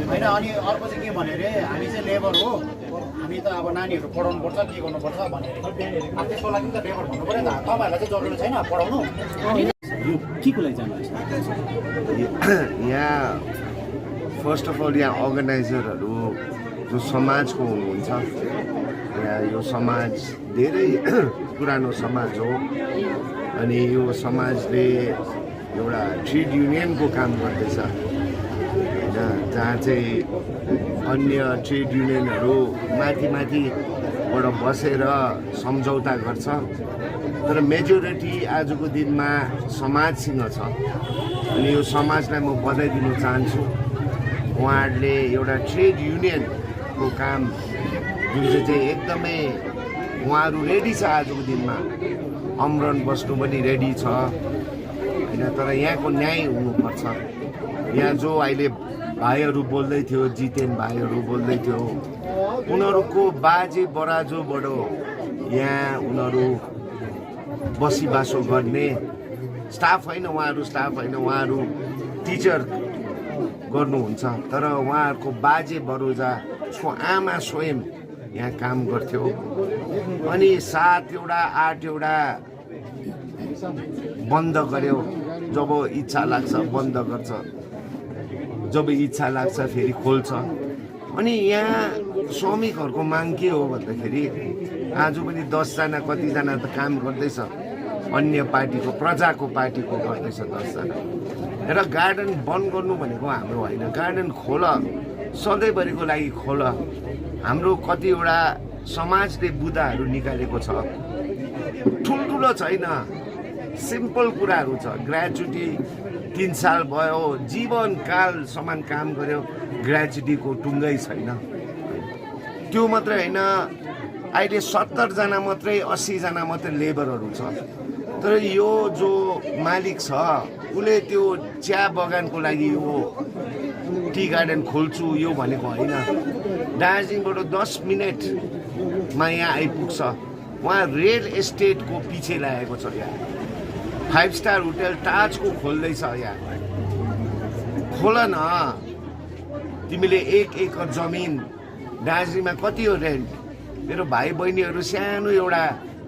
होइन अनि अर्को चाहिँ के भने अरे हामी चाहिँ लेबर हो हामी त अब नानीहरू पढाउनु पर्छ के गर्नुपर्छ भने त्यसको लागि त लेबर भन्नु पऱ्यो नि त तपाईँहरूलाई चाहिँ जरुरी छैन पढाउनु यो के को लागि जानुहुन्छ यहाँ फर्स्ट अफ अल यहाँ अर्गनाइजरहरू जो समाजको हुनुहुन्छ यहाँ यो समाज धेरै पुरानो समाज हो अनि यो समाजले एउटा ट्रेड युनियनको काम गर्दैछ जहाँ चाहिँ अन्य ट्रेड युनियनहरू माथिबाट बसेर सम्झौता गर्छ तर मेजोरिटी आजको दिनमा समाजसँग छ अनि यो समाजलाई म बधाई दिन चाहन्छु उहाँहरूले एउटा ट्रेड युनियनको काम जुन चाहिँ एकदमै उहाँहरू रेडी छ आजको दिनमा अमरण बस्नु पनि रेडी छ होइन तर यहाँको न्याय हुनुपर्छ यहाँ जो अहिले भाइहरू बोल्दै थियो जितेन भाइहरू बोल्दै थियो उनीहरूको बाजे बराजोबाट यहाँ उनीहरू बसिबासो गर्ने स्टाफ होइन उहाँहरू टिचर गर्नुहुन्छ तर उहाँहरूको बाजे बरोजाको आमा स्वयं यहाँ काम गर्थ्यो अनि 7 वटा 8 वटा बन्द गर्यो जब इच्छा लाग्छ बन्द गर्छ जब इच्छा लाग्छ फेरि खोल्छ अनि यहाँ श्रमिकहरूको माग के हो भन्दाखेरि आज पनि 10 जना कतिजना त काम गर्दैछ अन्य पार्टीको प्रजाको पार्टीको गर्दैछ 10 जना र गार्डन बन्द गर्नु भनेको हाम्रो होइन गार्डन खोल सधैँभरिको लागि खोल हाम्रो कतिवटा समाजले बुदाहरू निकालेको छ ठुल्ठुलो छैन सिम्पल कुराहरू छ ग्रेजुटी 3 साल भयो जीवनकालसम्म काम गर्यो ग्रेजुटीको टुङ्गै छैन त्यो मात्रै होइन अहिले 70 जना मात्रै 80 जना मात्रै लेबरहरू छ तर यो जो मालिक छ उसले त्यो चिया बगानको लागि यो टी गार्डन खोल्छु यो भनेको होइन दार्जिलिङबाट 10 मिनटमा यहाँ आइपुग्छ उहाँ रियल एस्टेटको पछि लागेको छ यहाँ 5 स्टार होटल ताजको खोल्दैछ यहाँ खोल न तिमीले 1 एकर जमिन दार्जिलिङमा कति हो रेन्ट मेरो भाइ बहिनीहरू सानो एउटा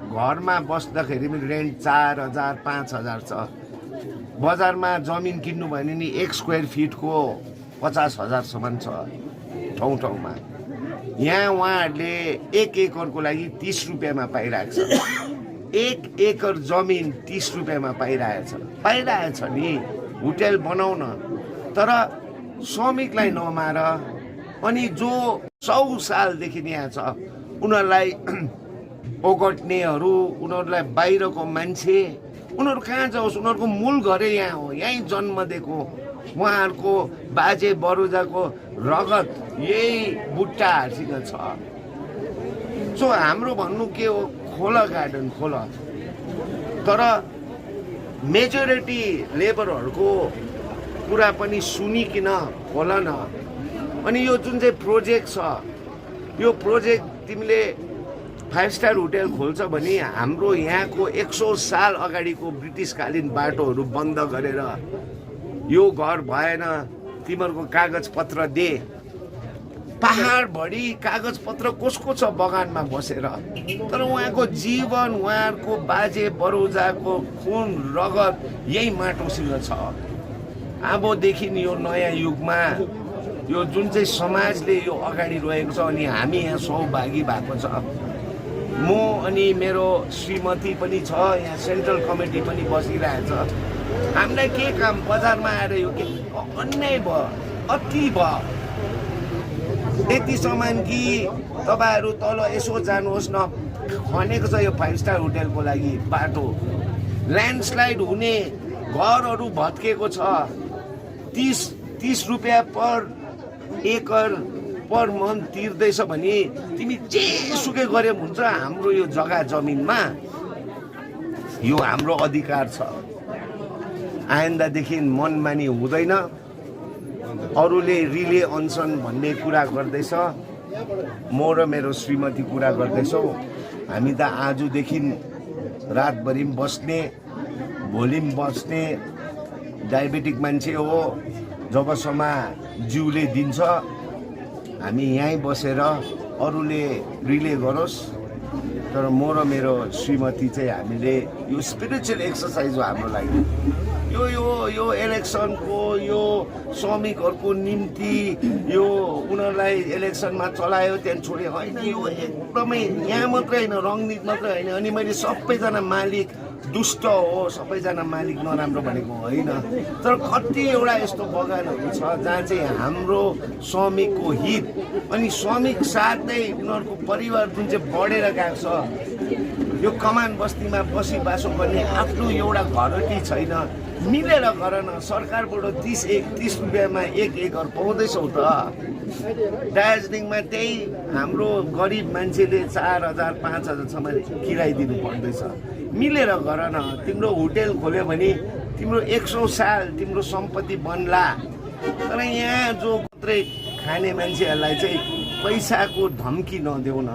घरमा बस्दाखेरि रेन्ट 4000 5000 छ बजारमा जमिन किन्नु भने नि 1 स्क्वायर फिटको 50,000 सम्म छ ठाउँमा यहाँ उहाँहरूले 1 एकरको लागि 30 रुपियाँमा पाइरहेको छ 1 एकर जमिन 30 रुपियाँमा पाइरहेछ नि होटल बनाउन तर श्रमिकलाई नमार अनि जो 100 सालदेखि यहाँ छ उनीहरूलाई ओगट्नेहरू उनीहरूलाई बाहिरको मान्छे उनीहरू कहाँ जाओस् उनीहरूको मूल घरै यहाँ हो यहीँ जन्म दिएको उहाँहरूको बाजे बरोजाको रगत यही बुट्टाहरूसँग छ सो हाम्रो भन्नु के हो खोल गार्डन खोल तर मेजोरिटी लेबरहरूको कुरा पनि सुनिकिन खोल न अनि यो जुन चाहिँ प्रोजेक्ट छ यो प्रोजेक्ट तिमीले 5 स्टार होटल खोल्छ भने हाम्रो यहाँको 100 साल अगाडिको ब्रिटिसकालीन बाटोहरू बन्द गरेर यो घर भएन तिमीहरूको कागजपत्र दे पहाडभरि कागजपत्र कसको छ बगानमा बसेर तर उहाँको जीवन उहाँहरूको बाजे बरोजाको खुन रगत यही माटोसँग छ अबदेखि यो नयाँ युगमा यो जुन चाहिँ समाजले यो अगाडि रहेको छ अनि हामी यहाँ सहभागी भएको छ म अनि मेरो श्रीमती पनि छ यहाँ सेन्ट्रल कमिटी पनि बसिरहेछ हामीलाई के काम बजारमा आएर यो के अन्याय भयो अति भयो यति सामान कि तपाईहरु तल यसो जानुहोस् न भनेको छ यो 5 स्टार होटलको लागि बाटो ल्यान्डस्लाइड हुने घरहरू भत्केको छ 30 रुपैयाँ पर एकर पर मन्थ तिर्दैछ भने तिमी जेसुकै गरे हुन्छ हाम्रो यो जग्गा जमिनमा यो हाम्रो अधिकार छ। आइन्दादेखि मनमानी हुँदैन। अरूले रिले अनसन भन्ने कुरा गर्दैछ, म र मेरो श्रीमती कुरा गर्दैछौँ। हामी त आजदेखि रातभरि बस्ने, भोलि बस्ने डायबेटिक मान्छे हो। जबसम्म जिउले दिन्छ हामी यहीँ बसेर अरूले रिले गरोस्। तर म र मेरो श्रीमती चाहिँ हामीले यो स्पिरिचुअल एक्सर्साइज हो हाम्रो लागि। यो यो यो इलेक्सनको यो श्रमिकहरूको निम्ति यो उनीहरूलाई इलेक्सनमा चलायो त्यहाँदेखि छोड्यो होइन। यो एकदमै यहाँ मात्रै होइन, रङनीत मात्रै होइन। अनि मैले सबैजना मालिक दुष्ट हो, सबैजना मालिक नराम्रो भनेको होइन। तर कति एउटा यस्तो बगानहरू छ जहाँ चाहिँ हाम्रो श्रमिकको हित अनि श्रमिक साथै उनीहरूको परिवार जुन चाहिँ बढेर गएको छ। यो कमान बस्तीमा बसोबासो गर्ने आफ्नो एउटा घरटी छैन, मिलेर गर न। सरकारबाट 30 रुपियाँमा एक एकर पाउँदैछौ त। दार्जिलिङमा त्यही हाम्रो गरिब मान्छेले 4,000 5,000सम्म किराय दिनु पर्दैछ। मिलेर गर न। तिम्रो होटेल खोल्यो भने तिम्रो 100 साल तिम्रो सम्पत्ति बन्ला। तर यहाँ जो मात्रै खाने मान्छेहरूलाई चाहिँ पैसाको धम्की नदेऊ न।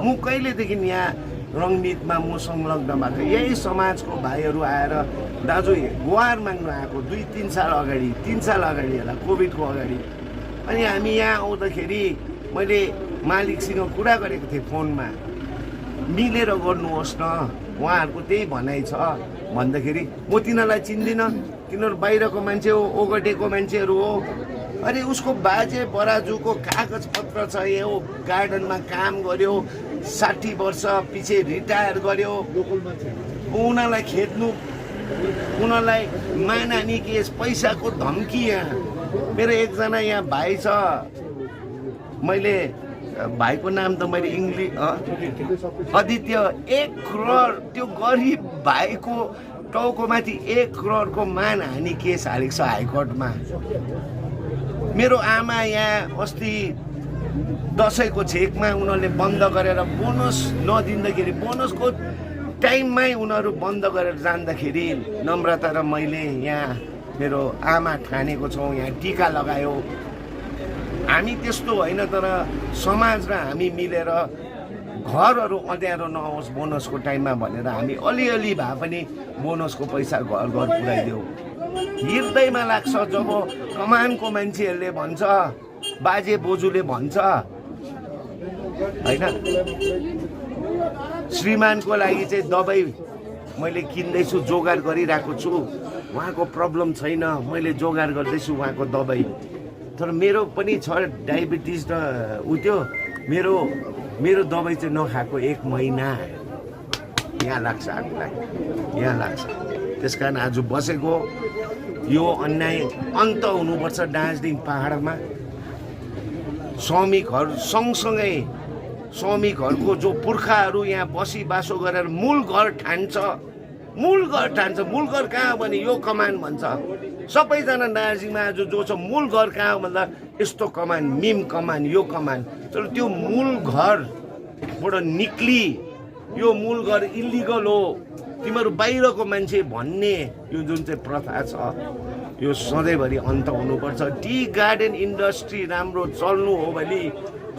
म कहिलेदेखि यहाँ रङनीतमा म संलग्न भएको, यही समाजको भाइहरू आएर दाजु गुहार माग्नु आएको 2-3 साल अगाडि, 3 साल अगाडि होला, कोभिडको अगाडि। अनि हामी यहाँ आउँदाखेरि मैले मालिकसँग कुरा गरेको थिएँ फोनमा, मिलेर गर्नुहोस् न, उहाँहरूको त्यही भनाइ छ भन्दाखेरि म तिनीहरूलाई चिन्दिनँ, तिनीहरू बाहिरको मान्छे हो, ओगटेको मान्छेहरू हो। अरे उसको बाजे बराजुको कागज पत्र छ, यो गार्डनमा काम गर्यो, 60 वर्ष पछि रिटायर गर्यो। उनीहरूलाई खेद्नु, उनीहरूलाई मानहानी केस, पैसाको धम्की। यहाँ मेरो एकजना यहाँ भाइ छ, मैले भाइको नाम त मैले आदित्य, 1 करोड त्यो गरिब भाइको टाउकोमाथि 1 करोडको मानहानी केस हालेको छ हाइकोर्टमा। मेरो आमा यहाँ अस्ति दसैँको छेकमा उनीहरूले बन्द गरेर बोनस नदिँदाखेरि, बोनसको टाइममै उनीहरू बन्द गरेर जाँदाखेरि नम्रता र मैले यहाँ मेरो आमा ठानेको छौँ, यहाँ टिका लगायो। हामी त्यस्तो होइन, तर समाज र हामी मिलेर घरहरू अँध्यारो नहोस् बोनसको टाइममा भनेर हामी अलिअलि भए पनि बोनसको पैसा घर घर पुऱ्याइदेऊ। हृदयमा लाग्छ जब कमानको मान्छेहरूले भन्छ, बाजे बोजूले भन्छ होइन, श्रीमानको लागि चाहिँ दबाई मैले किन्दैछु, जोगाड गरिरहेको छु, उहाँको प्रब्लम छैन, मैले जोगाड गर्दैछु उहाँको दबाई। तर मेरो पनि छ डायबिटिज र त्यो मेरो दबाई चाहिँ नखाएको 1 महिना यहाँ लाग्छ, आफूलाई यहाँ लाग्छ। त्यस कारण आज बसेको यो अन्याय अन्त हुनुपर्छ दार्जिलिङ पहाडमा। श्रमिकहरू सँगसँगै श्रमिकहरूको जो पुर्खाहरू यहाँ बसोबासो गरेर मूल घर ठान्छ, मूल घर कहाँ भने यो कमान भन्छ। सबैजना दार्जिलिङमा आज जो छ मूल घर कहाँ भन्दा यस्तो कमान, मिम कमान, यो कमान। तर त्यो मूल घरबाट निक्ली यो मूल घर इलिगल हो, तिमीहरू बाहिरको मान्छे भन्ने यो जुन चाहिँ प्रथा छ यो सधैँभरि अन्त हुनुपर्छ। टी गार्डन इन्डस्ट्री राम्रो चल्नु हो भने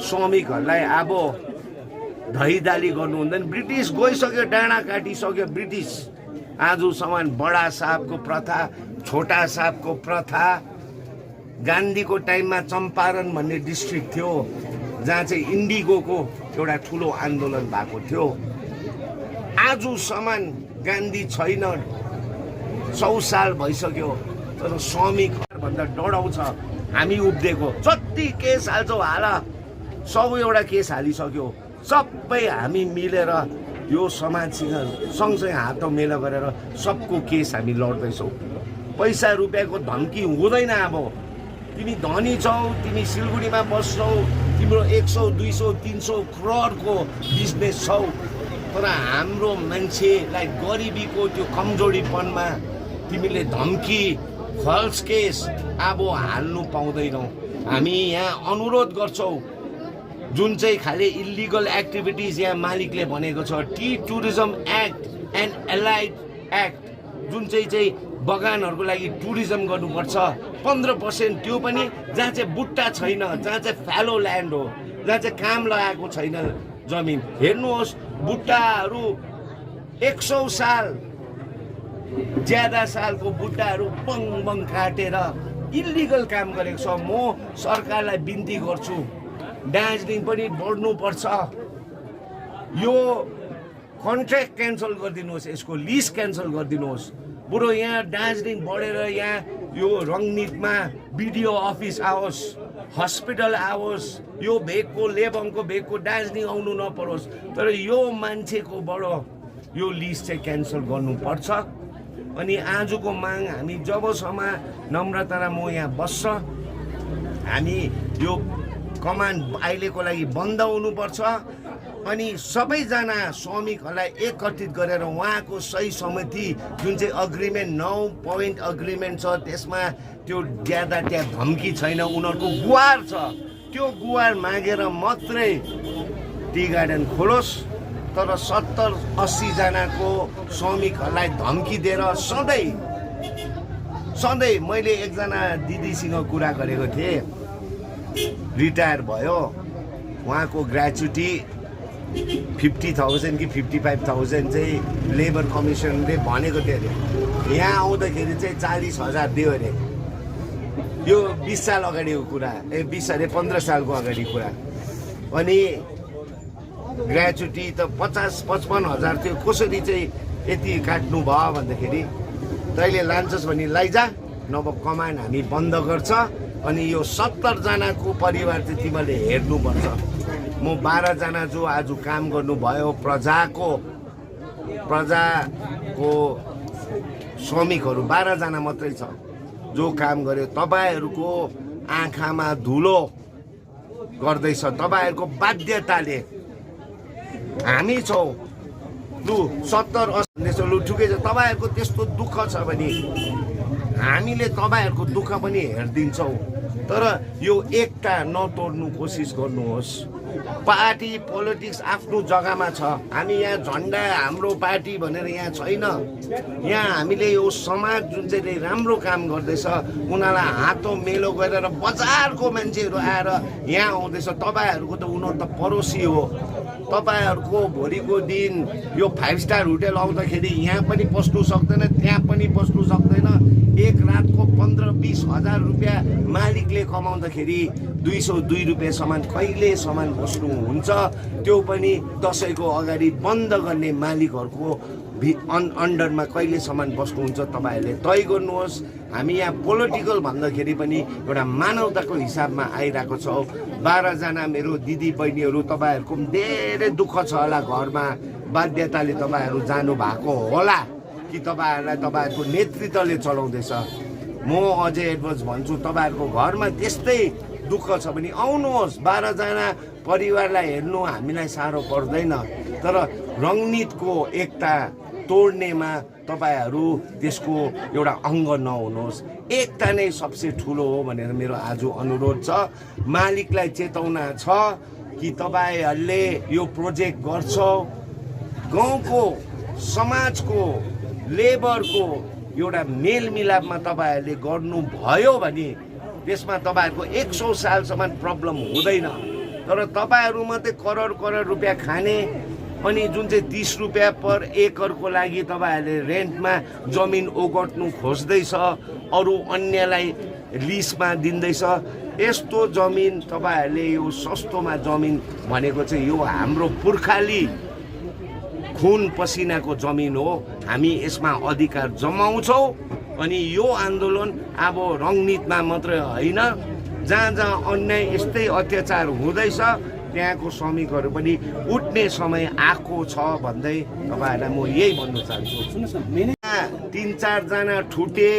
श्रमिकहरूलाई अब धैदाली गर्नु हुँदैन। ब्रिटिस गइसक्यो, डाँडा काटिसक्यो ब्रिटिस। आजसम्म बडा साहबको प्रथा, छोटा साहबको प्रथा। गान्धीको टाइममा चम्पारण भन्ने डिस्ट्रिक्ट थियो जहाँ चाहिँ इन्डिगोको एउटा ठुलो आन्दोलन भएको थियो। आजसम्म गान्धी छैन, 100 साल भइसक्यो। तर श्रमिक भन्दा डराउँछ हामी उभिएको। जति केस हाल्छौ हाल, 100 एउटा केस हालिसक्यो। सबै हामी मिलेर यो समाजसँग सँगसँगै हात मेला गरेर सबको केस हामी लड्दैछौँ। पैसा रुपियाँको धम्की हुँदैन। अब तिमी धनी छौ, तिमी सिलगढीमा बस्छौ, तिम्रो 100, 200, 300 करोडको बिजनेस छौ, तर हाम्रो मान्छेलाई गरिबीको त्यो कमजोरीपनमा तिमीले धम्की, फल्स केस अब हाल्नु पाउँदैनौ। हामी यहाँ अनुरोध गर्छौँ जुन चाहिँ खालि इलिगल एक्टिभिटिज यहाँ मालिकले भनेको छ T tourism act and allied act जुन चाहिँ बगानहरूको लागि टुरिज्म गर्नुपर्छ 15% त्यो पनि जहाँ चाहिँ बुट्टा छैन, जहाँ चाहिँ फ्यालो ल्यान्ड हो, जहाँ चाहिँ काम लगाएको छैन जमिन। हेर्नुहोस् बुट्टाहरू 100 साल ज्यादा सालको बुट्टाहरू बङ काटेर इलिगल काम गरेको छ। म सरकारलाई बिन्ती गर्छु दार्जिलिङ पनि बढ्नुपर्छ, यो कन्ट्र्याक्ट क्यान्सल गरिदिनुहोस्, यसको लिज क्यान्सल गरिदिनुहोस्। बरु यहाँ दार्जिलिङ बढेर यहाँ यो रङनीतमा बिडिओ अफिस आओस्, हस्पिटल आओस्, यो भेगको लेबङको भेगको दार्जिलिङ आउनु नपरोस्। तर यो मान्छेकोबाट यो लिज चाहिँ क्यान्सल गर्नुपर्छ। अनि आजको माग हामी जबसम्म नम्रता र म यहाँ बस्छ, हामी यो कमान अहिलेको लागि बन्द हुनुपर्छ। अनि सबैजना श्रमिकहरूलाई एकत्रित गरेर उहाँको सही समिति जुन चाहिँ अग्रिमेन्ट 9 पोइन्ट अग्रिमेन्ट छ त्यसमा त्यो ज्यादा त्यहाँ धम्की छैन, उनीहरूको गुहार छ, त्यो गुहार मागेर मात्रै टी गार्डन खोलोस्। तर 70-80 जनाको श्रमिकहरूलाई धम्की दिएर सधैँ मैले एकजना दिदीसँग कुरा गरेको थिएँ, रिटायर भयो, उहाँको ग्रेच्युटी 50,000 कि 55,000 चाहिँ लेबर कमिसनले भनेको थियो अरे, यहाँ आउँदाखेरि चाहिँ 40,000 दियो अरे। यो 20 साल अगाडिको कुरा, 15 सालको अगाडि कुरा। अनि ग्रेच्युटी त 50-55 हजार थियो, कसरी चाहिँ यति काट्नु भयो भन्दाखेरि तैँले लान्छस् भने लैजा, नभए कमान हामी बन्द गर्छ। अनि यो 70 जनाको परिवार चाहिँ तिमीले हेर्नुपर्छ। म 12 जना जो आज काम गर्नुभयो प्रजाको श्रमिकहरू 12 जना मात्रै छ जो काम गर्यो। तपाईँहरूको आँखामा धुलो गर्दैछ, तपाईँहरूको बाध्यताले हामी छौँ। लु 70-80 लु ठुकै छ, तपाईँहरूको त्यस्तो दुःख छ भने हामीले तपाईँहरूको दुःख पनि हेरिदिन्छौँ। तर यो एकता नतोड्नु कोसिस गर्नुहोस्। पार्टी पोलिटिक्स आफ्नो जग्गामा छ, हामी यहाँ झन्डा हाम्रो पार्टी भनेर यहाँ छैन। यहाँ हामीले यो समाज जुन चाहिँ राम्रो काम गर्दैछ उनीहरूलाई हातो मेलो गरेर बजारको मान्छेहरू आएर यहाँ आउँदैछ। तपाईँहरूको त उनीहरू त पडोसी हो। तपाईँहरूको भोलिको दिन यो 5 स्टार होटेल आउँदाखेरि यहाँ पनि पस्नु सक्दैन, त्यहाँ पनि पस्नु सक्दैन। एक रातको 15-20 हजार रुपियाँ मालिकले कमाउँदाखेरि 202 रुपियाँसम्म कहिलेसम्म बस्नुहुन्छ? त्यो पनि दसैँको अगाडि बन्द गर्ने मालिकहरूको अन्डरमा कहिलेसम्म बस्नुहुन्छ? तपाईँहरूले तय गर्नुहोस्। हामी यहाँ पोलिटिकल भन्दाखेरि पनि एउटा मानवताको हिसाबमा आइरहेको छौँ। 12 जना मेरो दिदी बहिनीहरू, तपाईँहरूको पनि धेरै दुःख छ होला, घरमा बाध्यताले तपाईँहरू जानु भएको होला कि तपाईँहरूलाई तपाईँहरूको नेतृत्वले चलाउँदैछ। म अझै एडभान्स भन्छु, तपाईँहरूको घरमा त्यस्तै दुःख छ भने आउनुहोस्। 12 जना परिवारलाई हेर्नु हामीलाई साह्रो पर्दैन, तर रङनीतको एकता तोड्नेमा तपाईँहरू त्यसको एउटा अङ्ग नहुनुहोस्। एकता नै सबसे ठुलो हो भनेर मेरो आज अनुरोध छ। मालिकलाई चेताउना छ कि तपाईँहरूले यो प्रोजेक्ट गर्छौ, गाउँको समाजको लेबरको एउटा मेलमिलापमा तपाईँहरूले गर्नुभयो भने त्यसमा तपाईँहरूको 100 सालसम्म प्रब्लम हुँदैन। तर तपाईँहरू मात्रै करोड रुपियाँ खाने अनि जुन चाहिँ 30 रुपियाँ पर एकरको लागि तपाईँहरूले रेन्टमा जमिन ओगट्नु खोज्दैछ, अरू अन्यलाई लिजमा दिँदैछ। यस्तो जमिन तपाईँहरूले यो सस्तोमा जमिन भनेको चाहिँ यो हाम्रो पुर्खाली खुन पसिनाको जमिन हो। हामी यसमा अधिकार जमाउँछौँ। अनि यो आन्दोलन अब रङनीतमा मात्रै होइन, जहाँ जहाँ अन्याय यस्तै अत्याचार हुँदैछ त्यहाँको श्रमिकहरू पनि उठ्ने समय आएको छ भन्दै तपाईँहरूलाई म यही भन्न चाहन्छु। सुन्नुहोस् न, 3-4 जना ठुटे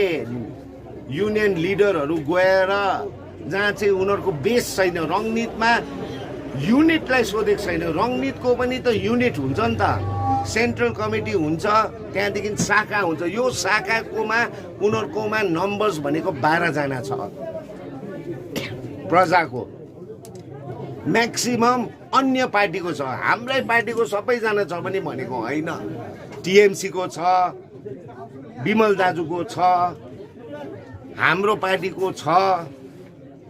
युनियन लिडरहरू गएर जहाँ चाहिँ उनीहरूको बेस छैन, रङनीतमा युनिटलाई सोधेको छैन। रङनीतको पनि त युनिट हुन्छ नि त, सेन्ट्रल कमिटी हुन्छ, त्यहाँदेखि शाखा हुन्छ। यो शाखाकोमा उनीहरूकोमा नम्बर्स भनेको 12 जना छ प्रजाको। म्याक्सिमम अन्य पार्टीको छ, हाम्रै पार्टीको सबैजना छ भने भनेको होइन। टिएमसीको छ, विमल दाजुको छ, हाम्रो पार्टीको छ।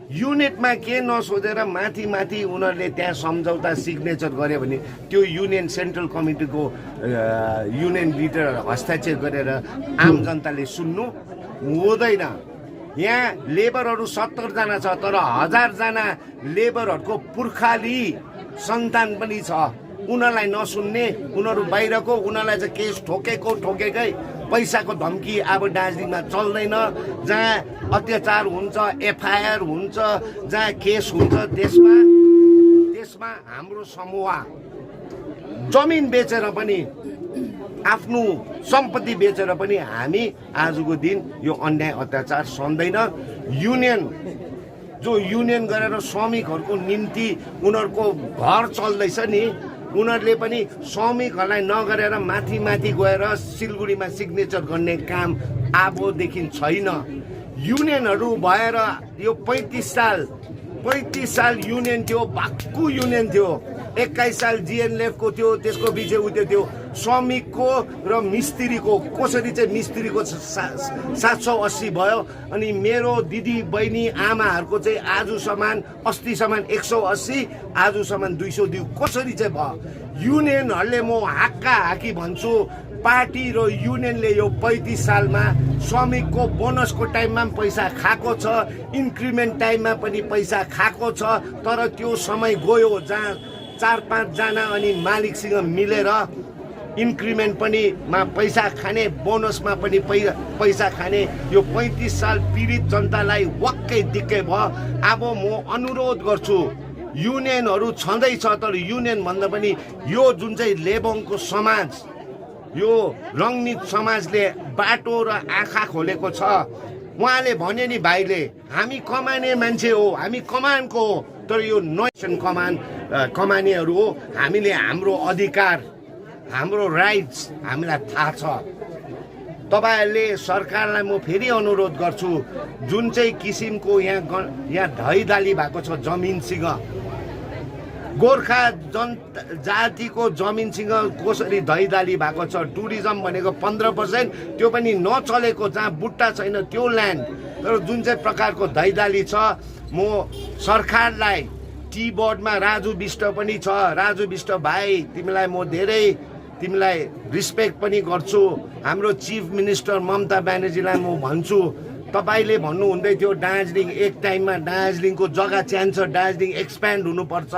युनिटमा के नसोधेर माथि माथि उनीहरूले त्यहाँ सम्झौता सिग्नेचर गर्यो भने त्यो युनियन सेन्ट्रल कमिटीको युनियन लिडर हस्ताक्षर गरेर आम जनताले सुन्नु हुँदैन। यहाँ लेबरहरू 70 जना छ, तर 1000 जना लेबरहरूको पुर्खाली सन्तान पनि छ। उनीहरूलाई नसुन्ने, उनीहरू बाहिरको, उनीहरूलाई चाहिँ केस ठोकेकै पैसाको धम्की अब दार्जिलिङमा चल्दैन। जहाँ अत्याचार हुन्छ, एफआइआर हुन्छ, जहाँ केस हुन्छ, त्यसमा हाम्रो समूह जमिन बेचेर पनि, आफ्नो सम्पत्ति बेचेर पनि हामी आजको दिन यो अन्याय अत्याचार सहँदैन। युनियन गरेर श्रमिकहरूको निम्ति उनीहरूको घर चल्दैछ नि, उनीहरूले पनि श्रमिकहरूलाई नगरेर माथि माथि गएर सिलगढीमा सिग्नेचर गर्ने काम अबदेखि छैन। युनियनहरू भएर यो 35 साल युनियन थियो, भक्कु युनियन थियो। 21 साल जिएनएलएफको थियो, त्यसको पछि त्यो श्रमिकको र मिस्त्रीको, कसरी चाहिँ मिस्त्रीको 780 भयो, अनि मेरो दिदी बहिनी आमाहरूको चाहिँ आजसम्म अस्तिसम्म 180, आजसम्म 202 कसरी चाहिँ भयो। युनियनहरूले म हाक्की भन्छु, पार्टी र युनियनले यो 35 सालमा श्रमिकको बोनसको टाइममा पनि पैसा खाएको छ, इन्क्रिमेन्ट टाइममा पनि पैसा खाएको छ। तर त्यो समय गयो जहाँ 4-5 जना अनि मालिकसँग मिलेर इन्क्रिमेन्ट पनि मा पैसा खाने, बोनसमा पनि पैसा खाने। यो 35 साल पीडित जनतालाई वाक्कै दिक्कै भयो। अब म अनुरोध गर्छु, युनियनहरू छँदैछ, तर युनियन भन्दा पनि यो जुन चाहिँ लेबोङको समाज, यो रङ्गनीत समाजले बाटो र आँखा खोलेको छ। उहाँले भने नि भाइले, हामी कमाने मान्छे हो, हामी कमानको हो, तर यो नेसन कमानेहरू हो। हामीले हाम्रो अधिकार, हाम्रो राइट्स हामीलाई थाहा छ। तपाईँहरूले सरकारलाई म फेरि अनुरोध गर्छु, जुन चाहिँ किसिमको यहाँ धैदाली भएको छ जमिनसँग, गोर्खा जातिको जमिनसँग कसरी धैदाली भएको छ। टुरिज्म भनेको 15%, त्यो पनि नचलेको, जहाँ बुट्टा छैन त्यो ल्यान्ड। तर जुन चाहिँ प्रकारको धैदाली छ, म सरकारलाई, टी बोर्डमा राजु बिष्ट पनि छ। राजु बिष्ट भाइ, तिमीलाई रिस्पेक्ट पनि गर्छु। हाम्रो चिफ मिनिस्टर ममता ब्यानर्जीलाई म भन्छु, तपाईँले भन्नुहुँदै थियो दार्जिलिङ एक टाइममा दार्जिलिङको जग्गा चाहिन्छ, दार्जिलिङ एक्सप्यान्ड हुनुपर्छ,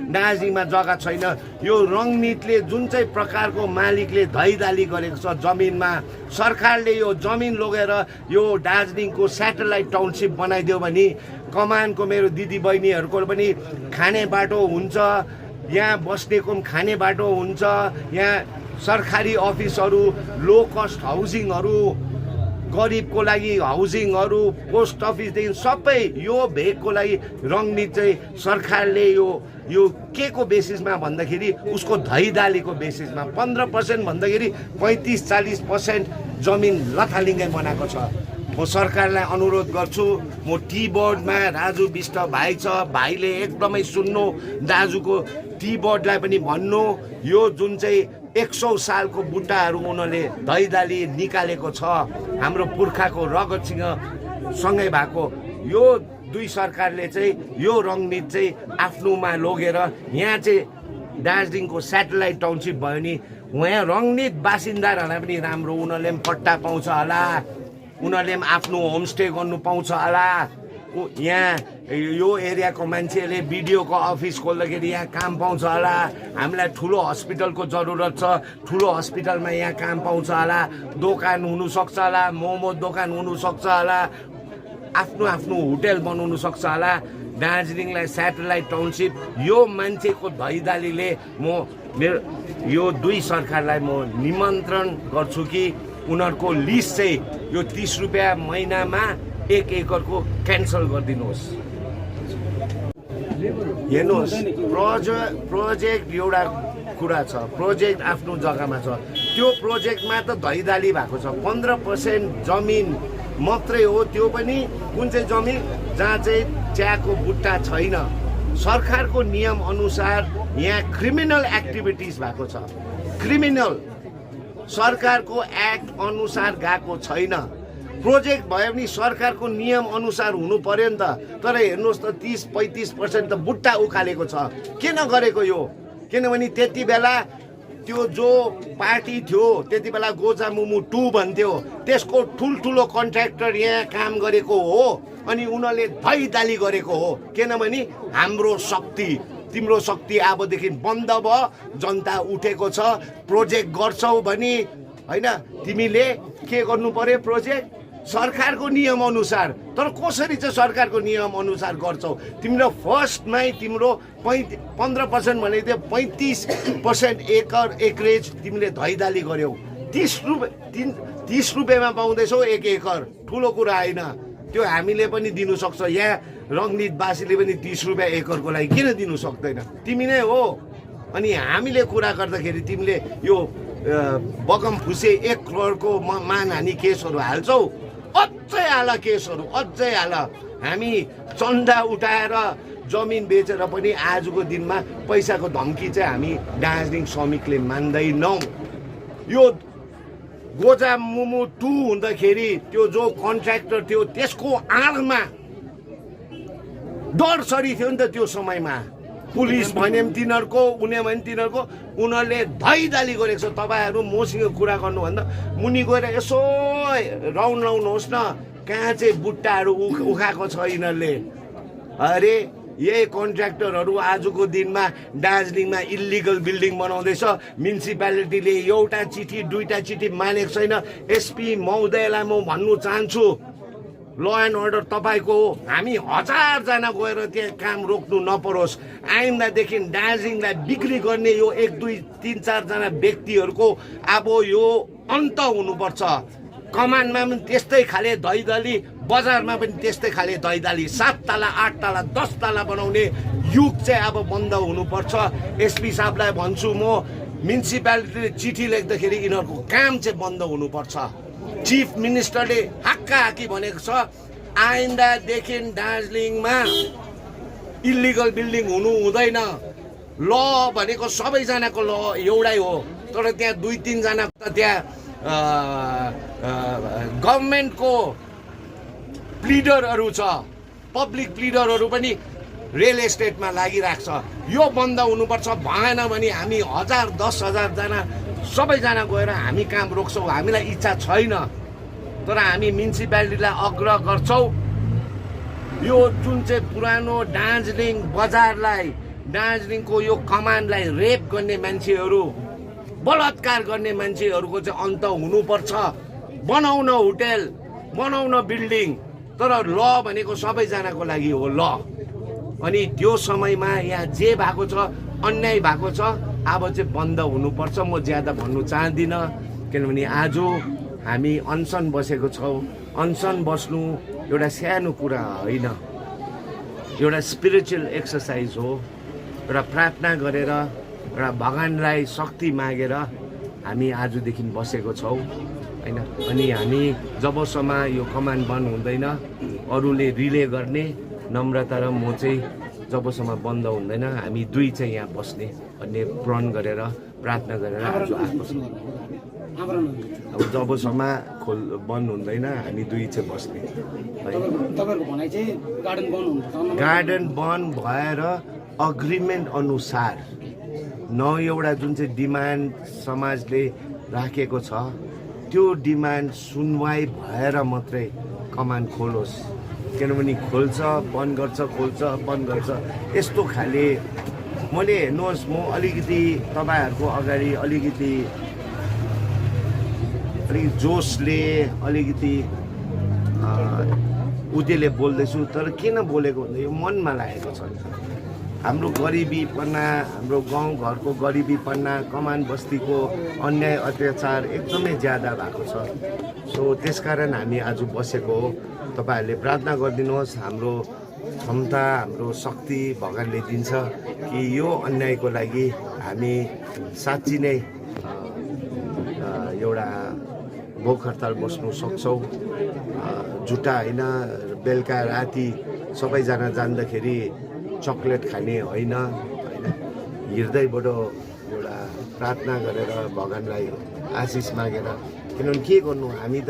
दार्जिलिङमा जग्गा छैन। यो रङ्गनीतले जुन चाहिँ प्रकारको मालिकले धैदाली गरेको छ जमिनमा, सरकारले यो जमिन लगेर यो दार्जिलिङको स्याटेलाइट टाउनसिप बनाइदियो भने कमानको मेरो दिदी बहिनीहरूको पनि खाने बाटो हुन्छ, यहाँ बस्नेको पनि खाने बाटो हुन्छ, यहाँ सरकारी अफिसहरू, लो कस्ट हाउसिङहरू, गरिबको लागि हाउसिङहरू, पोस्ट अफिसदेखि सबै यो भेगको लागि रङ्गनीत चाहिँ सरकारले यो के को बेसिसमा भन्दाखेरि उसको धैदालीको बेसिसमा 15% भन्दाखेरि 35-40% जमिन लथालिङ्गै बनाएको छ। म सरकारलाई अनुरोध गर्छु, म टी बोर्डमा राजु बिष्ट भाइ छ, भाइले एकदमै सुन्नु, दाजुको टी बोर्डलाई पनि भन्नु, यो जुन चाहिँ 100 सालको बुट्टाहरू उनीहरूले धैदाली निकालेको छ, हाम्रो पुर्खाको रगतसँग सँगै भएको, यो दुई सरकारले चाहिँ यो रङ्गनीत चाहिँ आफ्नोमा लगेर यहाँ चाहिँ दार्जिलिङको स्याटेलाइट टाउनसिप भयो नि, उहाँ रङ्गनीत बासिन्दाहरूलाई पनि राम्रो, उनीहरूले पनि पट्टा पाउँछ होला, उनीहरूले पनि आफ्नो होमस्टे गर्नु पाउँछ होला। यहाँ यो एरियाको मान्छेले बिडिओको अफिस खोल्दाखेरि यहाँ काम पाउँछ होला। हामीलाई ठुलो हस्पिटलको जरुरत छ, ठुलो हस्पिटलमा यहाँ काम पाउँछ होला, दोकान हुनसक्छ होला, मोमो दोकान हुनसक्छ होला, आफ्नो होटेल बनाउनु सक्छ होला। दार्जिलिङलाई स्याटेलाइट टाउनसिप यो मान्छेको धैदालीले मेरो यो दुई सरकारलाई म निमन्त्रण गर्छु कि उनीहरूको लिस्ट चाहिँ यो 30 रुपियाँ महिनामा 1 एकरको क्यान्सल गरिदिनुहोस्। हेर्नुहोस्, प्रोजेक्ट एउटा कुरा छ, प्रोजेक्ट आफ्नो जग्गामा छ, त्यो प्रोजेक्टमा त धैदाली भएको छ। 15% जमिन मात्रै हो, त्यो पनि कुन चाहिँ जमिन जहाँ चाहिँ चियाको बुट्टा छैन, सरकारको नियम अनुसार यहाँ क्रिमिनल एक्टिभिटिज भएको छ। क्रिमिनल सरकारको एक्ट अनुसार गएको छैन। प्रोजेक्ट भयो भने सरकारको नियम अनुसार हुनु पर्यो नि त। तर हेर्नुहोस् त 30-35% त बुट्टा उखालेको छ। किन गरेको यो? किनभने त्यति बेला त्यो जो पार्टी थियो त्यति बेला गोजामुमु 2 भन्थ्यो, त्यसको ठुल्ठुलो कन्ट्र्याक्टर यहाँ काम गरेको हो अनि उनीहरूले धैदाली गरेको हो। किनभने हाम्रो शक्ति, तिम्रो शक्ति अबदेखि बन्द भयो, जनता उठेको छ। प्रोजेक्ट गर्छौ भने होइन तिमीले के गर्नु पर्यो? प्रोजेक्ट सरकारको नियम अनुसार। तर कसरी चाहिँ सरकारको नियम अनुसार गर्छौ? तिम्रो फर्स्टमै तिम्रो 15% भनेको थियो, 35% एकरेज तिमीले धैदाली गर्यौ। 30 रुपियाँमा पाउँदैछौ 1 एकर। ठुलो कुरा होइन त्यो, हामीले पनि दिनु सक्छ। यहाँ रङ्गनीतवासीले पनि 30 रुपियाँ एकरको लागि किन दिनु सक्दैन? तिमी नै हो। अनि हामीले कुरा गर्दाखेरि तिमीले यो बगम फुसे 1 करोडको मानहानि केसहरू हाल्छौ। अझै हाल केसहरू, अझै हाल। हामी चन्दा उठाएर जमिन बेचेर पनि आजको दिनमा पैसाको धम्की चाहिँ हामी दार्जिलिङ श्रमिकले मान्दैनौँ। यो गोजामुमु 2 हुँदाखेरि त्यो जो कन्ट्र्याक्टर थियो त्यसको आडमा डर सरी थियो नि त। त्यो समयमा पुलिस भने पनि तिनीहरूको, उनी भने तिनीहरूको, उनीहरूले धैदाली गरेको छ। तपाईँहरू मसँग कुरा गर्नुभन्दा मुनि गएर यसो राउन्ड लाउनुहोस् न, कहाँ चाहिँ बुट्टाहरू उखाएको छ यिनीहरूले। अरे यही कन्ट्र्याक्टरहरू आजको दिनमा दार्जिलिङमा इल्लिगल बिल्डिङ बनाउँदैछ। म्युनिसिपालिटीले एउटा चिठी 2टा चिठी मानेको छैन। एसपी महोदयलाई म भन्नु चाहन्छु, ल एन्ड अर्डर तपाईँको हो। हामी 1000 जना गएर त्यहाँ काम रोक्नु नपरोस्। आइन्दादेखि दार्जिलिङलाई बिक्री गर्ने यो 1, 2, 3, 4 जना व्यक्तिहरूको अब यो अन्त हुनुपर्छ। कमानमा पनि त्यस्तै खाले धैदाली, बजारमा पनि त्यस्तै खाले धैदाली। 7 तला 8 तला 10 तला बनाउने युग चाहिँ अब बन्द हुनुपर्छ। एसपी साहबलाई भन्छु म, म्युनिसिपालिटीले चिठी लेख्दाखेरि यिनीहरूको काम चाहिँ बन्द हुनुपर्छ। चिफ मिनिस्टरले हाक्काहाकी भनेको छ, आइन्दादेखि दार्जिलिङमा इल्लिगल बिल्डिङ हुनु हुँदैन। ल भनेको सबैजनाको ल एउटै हो। तर त्यहाँ 2-3 जना त त्यहाँ गभर्मेन्टको प्लिडरहरू छ, पब्लिक प्लिडरहरू पनि रियल एस्टेटमा लागिरहेको छ। यो बन्द हुनुपर्छ। भएन भने हामी 1000-10,000 जना सबैजना गएर हामी काम रोक्छौँ। हामीलाई इच्छा छैन, तर हामी म्युनिसिपालिटीलाई आग्रह गर्छौँ, यो जुन चाहिँ पुरानो दार्जिलिङ बजारलाई, दार्जिलिङको यो कमानलाई रेप गर्ने मान्छेहरू, बलात्कार गर्ने मान्छेहरूको चाहिँ अन्त हुनुपर्छ। बनाउन होटेल, बनाउन बिल्डिङ, तर ल भनेको सबैजनाको लागि हो ल। अनि त्यो समयमा यहाँ जे भएको छ, अन्याय भएको छ, अब चाहिँ बन्द हुनुपर्छ। म ज्यादा भन्नु चाहदिनँ, किनभने आज हामी अनसन बसेको छौँ। अनसन बस्नु एउटा सानो कुरा होइन, एउटा स्पिरिचुअल एक्सर्साइज हो। एउटा प्रार्थना गरेर, एउटा भगवानलाई शक्ति मागेर हामी आजदेखि बसेको छौँ होइन। अनि हामी जबसम्म यो कमान बन्द हुँदैन, अरूले रिले गर्ने नम्रता र म चाहिँ जबसम्म बन्द हुँदैन, हामी दुई चाहिँ यहाँ बस्ने भन्ने प्रण गरेर प्रार्थना गरेर आज आएको छौँ। अब जबसम्म बन्द हुँदैन हामी दुई चाहिँ बस्ने। गार्डन बन्द भएर अग्रिमेन्ट अनुसार न एउटा जुन चाहिँ डिमान्ड समाजले राखेको छ त्यो डिमान्ड सुनवाई भएर मात्रै कमान खोलोस्। किनभने खोल्छ बन्द गर्छ, खोल्छ बन्द गर्छ, यस्तो खाले मैले हेर्नुहोस्, म अलिकति तपाईँहरूको अगाडि अलिकति जोसले अलिकति उदेले बोल्दैछु। तर किन बोलेको भन्दा यो मनमा लागेको छ। हाम्रो गरिबीपना, हाम्रो गाउँघरको गरिबीपना, कमान बस्तीको अन्याय अत्याचार एकदमै ज्यादा भएको छ। सो त्यसकारण हामी आज बसेको हो। तपाईँहरूले प्रार्थना गरिदिनुहोस्, हाम्रो क्षमता, हाम्रो शक्ति भगवानले दिन्छ कि यो अन्यायको लागि हामी साँच्ची नै एउटा भोक हडताल बस्नु सक्छौँ। जुटा होइन, बेलुका राति सबैजना जान्दाखेरि चक्लेट खाने होइन होइन हृदयबाट एउटा प्रार्थना गरेर भगवान्लाई आशिष मागेर किनभने के गर्नु हामी त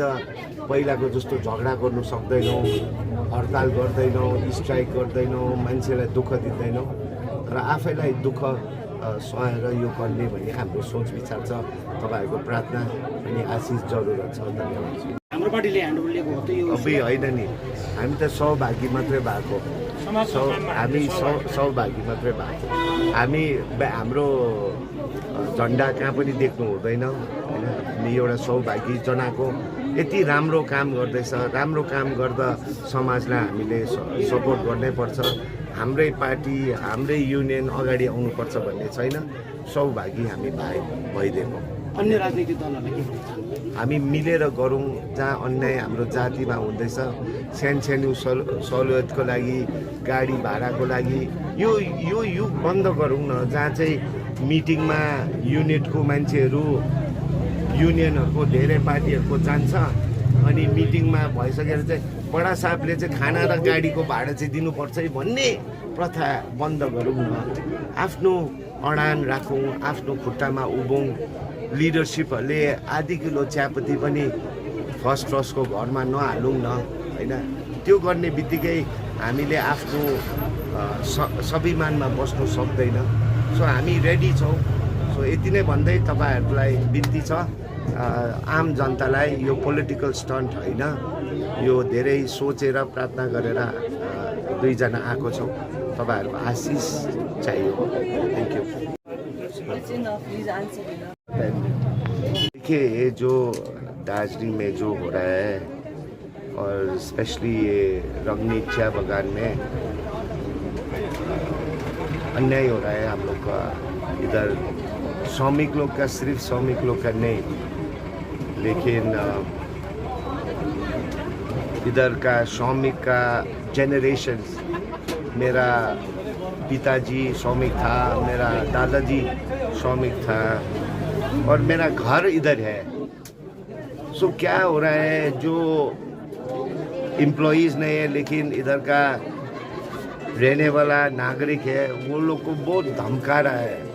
पहिलाको जस्तो झगडा गर्नु सक्दैनौँ हडताल गर्दैनौँ स्ट्राइक गर्दैनौँ मान्छेलाई दुःख दिँदैनौँ र आफैलाई दुःख सहेर यो गर्ने भन्ने हाम्रो सोच विचार छ तपाईँहरूको प्रार्थना अनि आशिष जरुरत छ धन्यवाद हाम्रो पार्टीले ह्यान्डओभर लिएको हो त यो अबै होइन नि हामी त सहभागी मात्रै भएको हामी सहभागी मात्रै भएको हामी हाम्रो झन्डा कहाँ पनि देख्नु हुँदैन होइन हामी एउटा सहभागी जनाको यति राम्रो काम गर्दैछ राम्रो काम गर्दा समाजलाई हामीले सपोर्ट गर्नै पर्छ हाम्रै पार्टी हाम्रै युनियन अगाडि आउनुपर्छ भन्ने छैन सहभागी हामी भइदिएको अन्य राजनीतिक दलहरूलाई के भन्छ हामी मिलेर गरौँ जहाँ अन्याय हाम्रो जातिमा हुँदैछ सानो सहुलियतको लागि गाडी भाडाको लागि यो युग बन्द गरौँ न जहाँ चाहिँ मिटिङमा युनिटको मान्छेहरू युनियनहरूको धेरै पार्टीहरूको जान्छ अनि मिटिङमा भइसकेर चाहिँ बडा साहबले चाहिँ खाना र गाडीको भाडा चाहिँ दिनुपर्छ है भन्ने प्रथा बन्द गरौँ न आफ्नो अडान राखौँ आफ्नो खुट्टामा उभौँ लिडरसिपहरूले आधी किलो चियापत्ती पनि फर्स्टको घरमा नहालौँ न होइन त्यो गर्ने बित्तिकै हामीले आफ्नो स्वाभिमानमा बस्नु सक्दैन सो हामी रेडी छौँ सो यति नै भन्दै तपाईँहरूलाई बिन्ती छ आम जनतालाई यो पोलिटिकल स्टन्ट होइन यो धेरै सोचेर प्रार्थना गरेर दुईजना आएको छौँ तपाईँहरूको आशिष चाहियो थ्याङ्क यू देखिए ये जो दार्जिलिंग में जो हो रहा है और स्पेशली ये रंगनी चाय बागान में अन्याय हो रहा है हम लोग का इधर श्रमिक लोग का सिर्फ श्रमिक लोग का नहीं लेकिन इधर का श्रमिक का जनरेशन मेरा पिताजी श्रमिक था मेरा दादाजी श्रमिक था और मेरा घर इधर है सो क्या हो रहा है जो एम्प्लॉइज़ नहीं है लेकिन इधर का रहने वाला नागरिक है वो लोग को बहुत धमका रहा है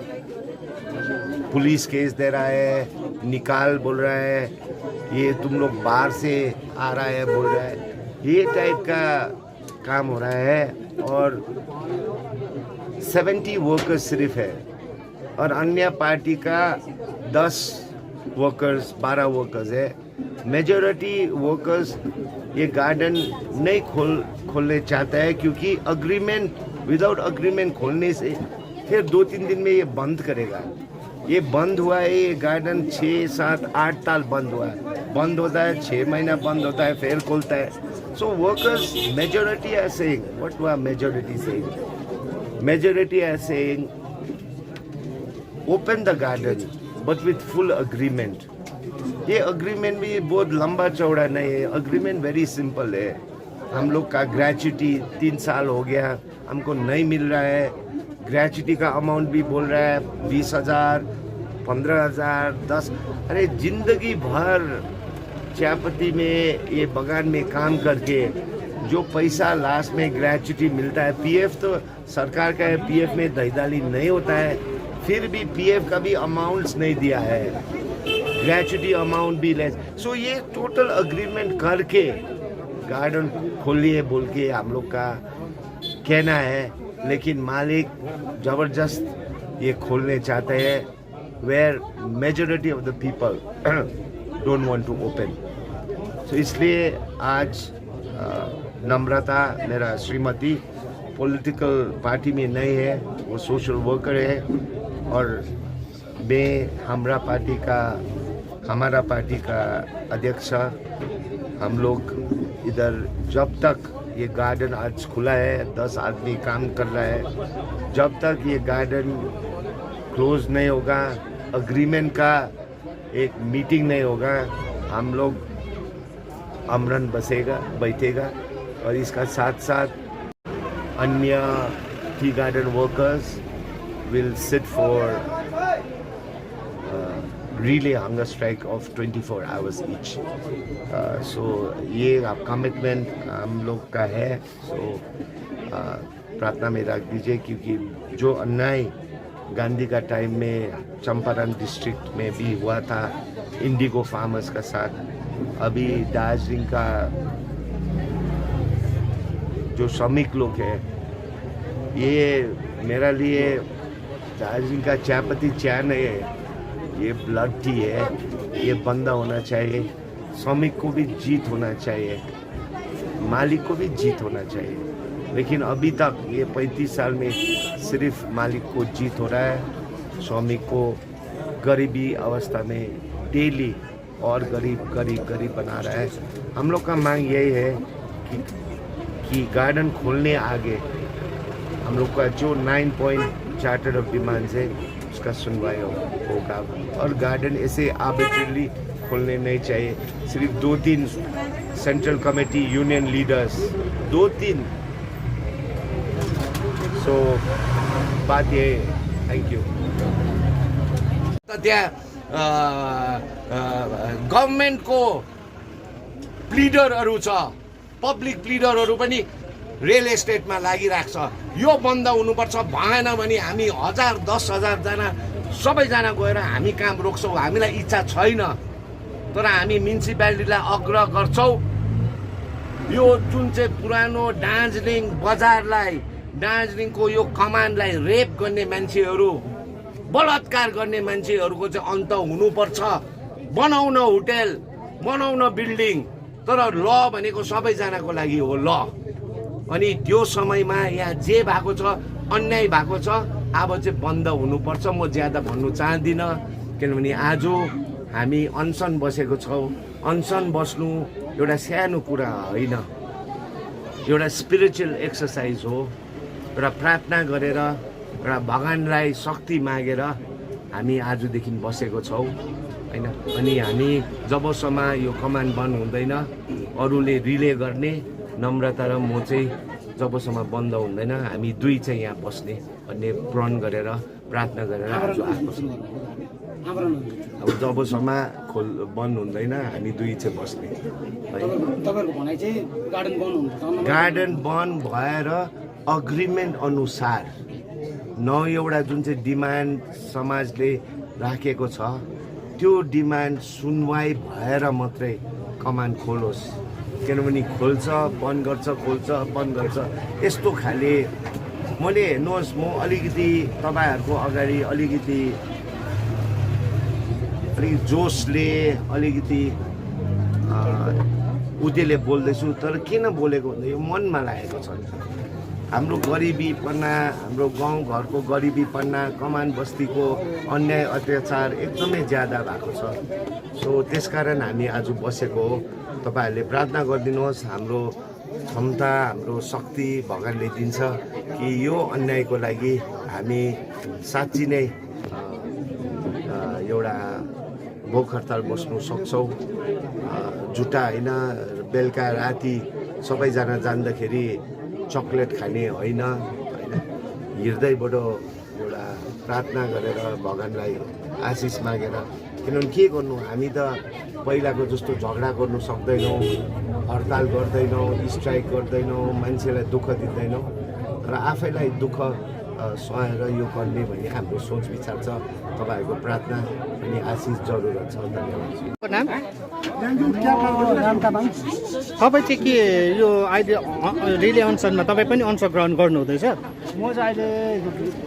पुलिस केस दे रहा है निकाल बोल रहा है ये तुम लोग बाहर से आ रहा है बोल रहा है ये टाइप का काम हो रहा है और 70 वर्कर्स सिर्फ है और अन्य पार्टी का 10 वर्कर्स 12 वर्कर्स है मेजॉरिटी वर्कर्स ये गार्डन नहीं खोलने चाहता है क्योंकि अग्रीमेंट विदाउट अग्रीमेंट खोलने से फिर 2-3 दिन में ये बंद करेगा ये बंद हुआ है ये गार्डन 6, 7, 8 साल बंद हुआ है बंद होता है 6 महीना बंद होता है फिर खोलता है so workers majority are saying what were majority saying majority are saying open the garden but with full agreement ये अग्रीमेंट भी बहुत लंबा चौड़ा नहीं है अग्रीमेंट वेरी सिंपल है हम लोग का ग्रेच्युटी 3 साल हो गया हमको नहीं मिल रहा है ग्रेच्युटी का अमाउंट भी बोल रहा है 20,000 15,000 10 अरे जिंदगी भर चायपत्ती में ये बगान में काम करके जो पैसा लास्ट में ग्रेच्युटी मिलता है पीएफ तो सरकार का है पीएफ में दहीदाली नहीं होता है फिर भी पीएफ का भी अमाउंट्स नहीं दिया है ग्रेच्युटी अमाउंट भी लेस सो ये टोटल अग्रीमेंट करके गार्डन खोलिए बोल के हम लोग का कहना है लेकिन मालिक ज़बरदस्त ये खोलने चाहते हैं where majority of the people don't want to open so इसलिए आज नम्रता मेरा श्रीमती पॉलिटिकल पार्टी में नहीं है वो सोशल वर्कर है और मैं हमारा पार्टी का अध्यक्ष हम लोग इधर जब तक ये गार्डन आज खुला है 10 आदमी काम कर रहा है जब तक ये गार्डन क्लोज नहीं होगा अग्रीमेंट का एक मीटिंग नहीं होगा हम लोग अमरन बैठेगा और इसका साथ साथ अन्य tea garden workers will sit for really hunger strike of 24 hours each. So ये कमिटमेंट हम लोग का है. So प्रार्थना में रख दीजिए, क्योंकि जो अन्याय गांधी का टाइम में चंपारण डिस्ट्रिक्ट में भी हुआ था इंडिगो फार्मर्स का साथ, अभी दार्जिलिंग का जो श्रमिक लोग हैं, ये मेरा लिए दार्जिलिंग का चायपत्ती चाय नहीं है, ये ब्लड टी है। ये बंद होना चाहिए। श्रमिक को भी जीत होना चाहिए, मालिक को भी जीत होना चाहिए। लेकिन अभी तक ये 35 साल में सिर्फ मालिक को जीत हो रहा है, श्रमिक को गरीबी अवस्था में डेली और गरीब बना रहा है। हम लोग का मांग यही है कि गार्डन खोलने आगे हम लोग का जो 9 पॉइंट चार्टर ऑफ डिमांड्स है उसका सुनवाई होगा, और गार्डन ऐसे आर्बिट्रेरली खोलने नहीं चाहिए। सिर्फ 2-3 central committee union leaders 2-3 so बात ये थैंक यू। त्यहाँ गभर्मेन्टको प्लिडरहरू छ, पब्लिक प्लिडरहरू पनि रियल एस्टेटमा लागिरहेको छ। यो बन्द हुनुपर्छ, भएन भने हामी 1000-10,000 जना सबैजना गएर हामी काम रोक्छौँ। हामीलाई इच्छा छैन, तर हामी म्युनिसिपालिटीलाई आग्रह गर्छौँ, यो जुन चाहिँ पुरानो दार्जिलिङ बजारलाई, दार्जिलिङको यो कमानलाई रेप गर्ने मान्छेहरू, बलात्कार गर्ने मान्छेहरूको चाहिँ अन्त हुनुपर्छ। बनाउन होटेल, बनाउन बिल्डिङ, तर ल भनेको सबैजनाको लागि हो ल। अनि त्यो समयमा यहाँ जे भएको छ, अन्याय भएको छ, अब चाहिँ बन्द हुनुपर्छ। म ज्यादा भन्नु चाहदिनँ, किनभने आज हामी अनसन बसेको छौँ। अनसन बस्नु एउटा सानो कुरा होइन, एउटा स्पिरिचुअल एक्सर्साइज हो। एउटा प्रार्थना गरेर, एउटा भगवानलाई शक्ति मागेर हामी आजदेखि बसेको छौँ होइन। अनि हामी जबसम्म यो कमान बन्द हुँदैन, अरूले रिले गर्ने नम्रता र म चाहिँ जबसम्म बन्द हुँदैन, हामी दुई चाहिँ यहाँ बस्ने भन्ने प्रण गरेर प्रार्थना गरेर आज आएको छौँ। अब जबसम्म बन्द हुँदैन हामी दुई चाहिँ बस्ने है। गार्डन बन्द भएर अग्रिमेन्ट अनुसार न एउटा जुन चाहिँ डिमान्ड समाजले राखेको छ, त्यो डिमान्ड सुनवाई भएर मात्रै कमान खोलोस्। किनभने खोल्छ बन्द गर्छ, खोल्छ बन्द गर्छ, यस्तो खाले मैले हेर्नुहोस्, म अलिकति तपाईँहरूको अगाडि अलिकति जोसले अलिकति उदेले बोल्दैछु, तर किन बोलेको भन्दा यो मनमा लागेको छ। हाम्रो गरिबीपना, हाम्रो गाउँघरको गरिबीपना, कमान बस्तीको अन्याय अत्याचार एकदमै ज्यादा भएको छ। सो त्यसकारण हामी आज बसेको हो। तपाईँहरूले प्रार्थना गरिदिनुहोस्, हाम्रो क्षमता, हाम्रो शक्ति भगवानले दिन्छ कि यो अन्यायको लागि हामी साँच्ची नै एउटा भोक हडताल बस्नु सक्छौँ। जुटा होइन, बेलुका राति सबैजना जान्दाखेरि चक्लेट खाने होइन, हृदयबाट एउटा प्रार्थना गरेर भगवानलाई आशिष मागेर। किनभने के गर्नु, हामी त पहिलाको जस्तो झगडा गर्नु सक्दैनौँ, हडताल गर्दैनौँ, स्ट्राइक गर्दैनौँ, मान्छेलाई दुःख दिँदैनौँ, र आफैलाई दुःख सहेर यो गर्ने भन्ने हाम्रो सोच विचार छ। तपाईँहरूको प्रार्थना अनि आशिष जरुरत छ। धन्यवाद। नाम तामाङ। तपाईँ चाहिँ के यो अहिले रिले अनसनमा तपाईँ पनि अंश ग्रहण गर्नु हुँदैछ? म चाहिँ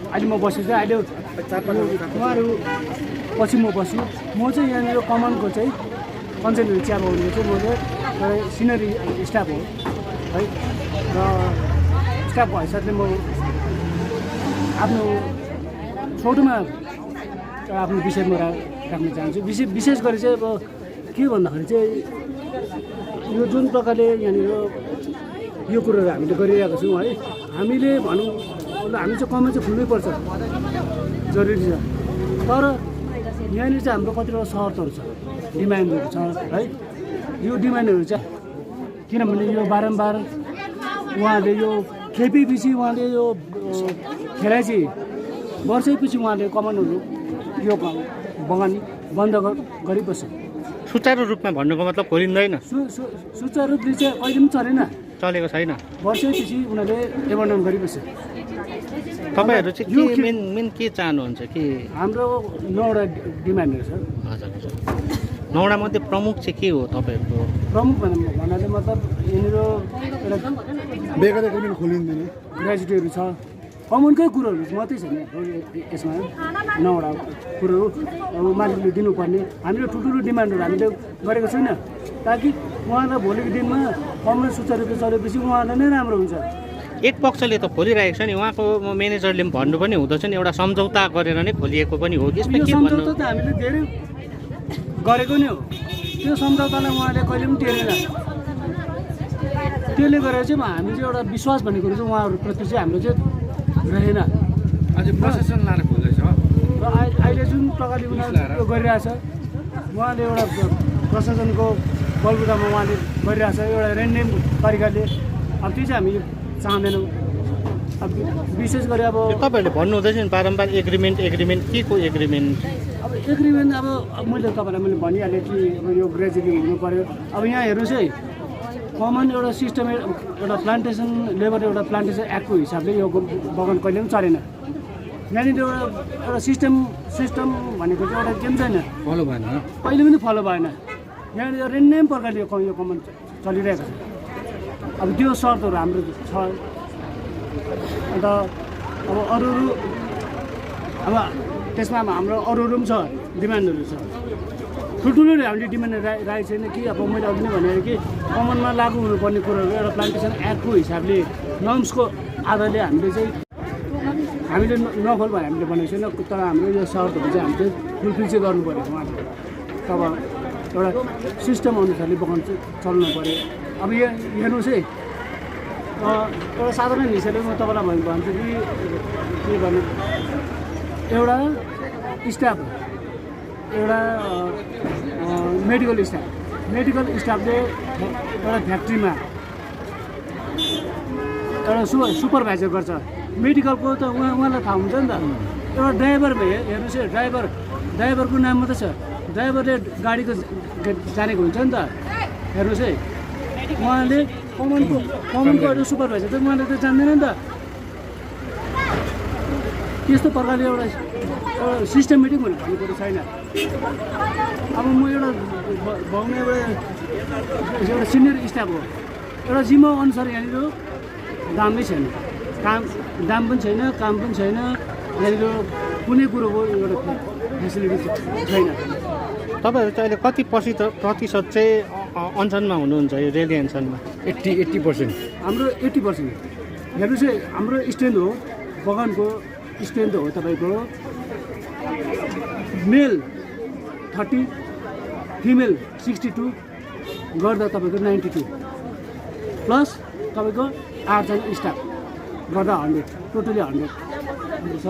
अहिले म बसेको चाहिँ अहिले उहाँहरू पछि म बस्छु। म चाहिँ यहाँनिर कमानको चाहिँ कन्सेन्ट चिया बगानको चाहिँ म चाहिँ सिनरी स्टाफ हो है, र स्टाफको हैसियतले म आफ्नो छोटोमा आफ्नो विषयमा राख्न चाहन्छु। विशेष गरी चाहिँ अब के भन्दाखेरि चाहिँ यो जुन प्रकारले यहाँनिर यो कुरोहरू हामीले गरिरहेको छौँ है, हामीले भनौँ हामी चाहिँ कमान चाहिँ खुल्नै पर्छ, जरुरी छ। तर यहाँनिर चाहिँ हाम्रो कतिवटा शर्तहरू छ, डिमान्डहरू छ है। यो डिमान्डहरू चाहिँ किनभने यो बारम्बार उहाँले यो खेपेपछि उहाँले यो खेलाइची वर्षैपछि उहाँले कमानहरू यो बगान बन्द गरिबस्छ। सुचारू रूपमा भन्नुको मतलब खोलिँदैन, सुचारू रूपले चाहिँ कहिले पनि चलेन। चलेको छैन। वर्षैपछि उनीहरूले एबन्डन गरिबस्यो। तपाईँहरू चाहिँ के मेन के चाहनुहुन्छ कि? हाम्रो 9वटा डिमान्डहरू छ। हजुर हजुर। 9वटा मध्ये प्रमुख चाहिँ के हो तपाईँहरूको? प्रमुख भन्नाले मतलब यहाँनिर एउटा बेगर एग्रिमेन्ट खोलिँदैन, ग्रेजुटीहरू छ, कमनकै कुरोहरू मात्रै छैन यसमा। 9वटा कुरोहरू अब मालिकले दिनुपर्ने हामीले ठुल्ठुलो डिमान्डहरू हामीले गरेको छैन, ताकि उहाँलाई भोलिको दिनमा कमन सुचारू रूपले चलेपछि उहाँलाई नै राम्रो हुन्छ। एक पक्षले त खोलिरहेको छ नि, उहाँको म्यानेजरले पनि भन्नु पनि हुँदछ नि, एउटा सम्झौता गरेर नै खोलिएको पनि हो कि यसमा यो के सम्झौता भन्नु? त हामीले धेरै गरेको नै हो, त्यो सम्झौतालाई उहाँले कहिले पनि टेरेन। त्यसले गरेर चाहिँ हामी चाहिँ एउटा विश्वास भन्ने कुरो चाहिँ उहाँहरूप्रति चाहिँ हाम्रो चाहिँ रहेन। अझै प्रशासन लाएर खोल्दैछ र अहिले जुन प्रकारले उनीहरूले यो गरिरहेछ, उहाँले एउटा प्रशासनको बलबुतामा उहाँले गरिरहेछ एउटा रेन्डम तरिकाले। अब त्यो चाहिँ हामी चाहँदैनौँ। अब विशेष गरी अब तपाईँहरूले भन्नुहुँदैछ नि बारम्बार एग्रिमेन्ट के को एग्रिमेन्ट? अब एग्रिमेन्ट अब मैले तपाईँलाई मैले भनिहालेँ कि अब यो ग्रेजुटी हुनु पऱ्यो। अब यहाँ हेर्नुहोस् है, कमन एउटा सिस्टम एउटा प्लान्टेसन लेबर एउटा प्लान्टेसन एक्टको हिसाबले यो बगान कहिले पनि चलेन। यहाँनिर एउटा सिस्टम भनेको चाहिँ एउटा के पनि छैन, फलो भएन, कहिले पनि फलो भएन। यहाँनिर रेन्डम प्रकारले यो कमान चलिरहेको छ। अब त्यो सर्तहरू हाम्रो छ। अन्त अब अरू अब त्यसमा हाम्रो अरू पनि छ, डिमान्डहरू छ। ठुल्ठुलो हामीले डिमान्ड राखेको छैन कि अब मैले अघि नै भनेर कि कमनमा लागू हुनुपर्ने कुरोहरू एउटा प्लान्टेसन एक्टको हिसाबले नर्म्सको आधारले हामीले नखोल भने हामीले भनेको छैन, तर हाम्रो यो सर्तहरू चाहिँ हामीले फुलफिल चाहिँ गर्नु पऱ्यो उहाँले। तब एउटा सिस्टम अनुसारले बगान चाहिँ चल्नु पऱ्यो। अब यो हेर्नुहोस् है, एउटा साधारण हिसाबले म तपाईँलाई भन्छु कि के भन्नु, एउटा स्टाफ एउटा मेडिकल स्टाफले एउटा फ्याक्ट्रीमा एउटा सुपरभाइजर गर्छ। मेडिकलको त उहाँलाई थाहा हुन्छ नि त। एउटा ड्राइभर हेर्नुहोस् है, ड्राइभरको नाम मात्रै छ, ड्राइभरले गाडीको जानेको हुन्छ नि त। हेर्नुहोस् है, उहाँले कमनको एउटा सुपरभाइजर त उहाँले त जान्दैन नि त। त्यस्तो प्रकारले एउटा सिस्टमेटिक भन्ने कुरो छैन। अब म एउटा भाउन एउटा सिनियर स्टाफ हो, एउटा जिम्मा अनुसार यहाँनिर दामै छैन, दाम पनि छैन, काम पनि छैन, यहाँनिर कुनै कुरोको एउटा फेसिलिटी छैन। तपाईँहरू चाहिँ अहिले कति प्रतिशत चाहिँ अनसनमा हुनुहुन्छ यो रेली अनसनमा? 80%। हाम्रो 80%। हेर्नुहोस् है, हाम्रो स्ट्रेन्थ हो बगानको स्ट्रेन्थ हो तपाईँको मेल 30, फिमेल 62 गर्दा तपाईँको 92 प्लस तपाईँको 8जना स्टाफ गर्दा 100, टोटली 100 छ।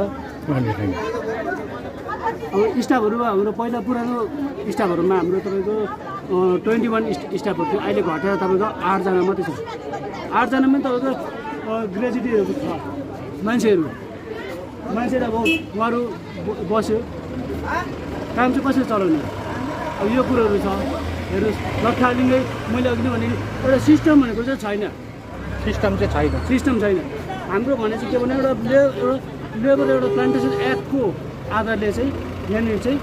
अब स्टाफहरूमा हाम्रो पहिला पुरानो स्टाफहरूमा हाम्रो तपाईँको 21 स्टाफहरू थियो, अहिले घटेर तपाईँको 8जना मात्रै छ। 8जनामा तपाईँको ग्रेजुएटीहरू छ मान्छेहरू अब उहाँहरू बस्यो, काम चाहिँ कसरी चलाउने, अब यो कुरोहरू छ। हेर्नुहोस्, लट्ठालिँदै मैले अघि नै भने एउटा सिस्टम भनेको चाहिँ छैन। सिस्टम छैन। हाम्रो भने चाहिँ के भने एउटा लेबर एउटा प्लान्टेसन एक्टको आधारले चाहिँ यहाँनिर चाहिँ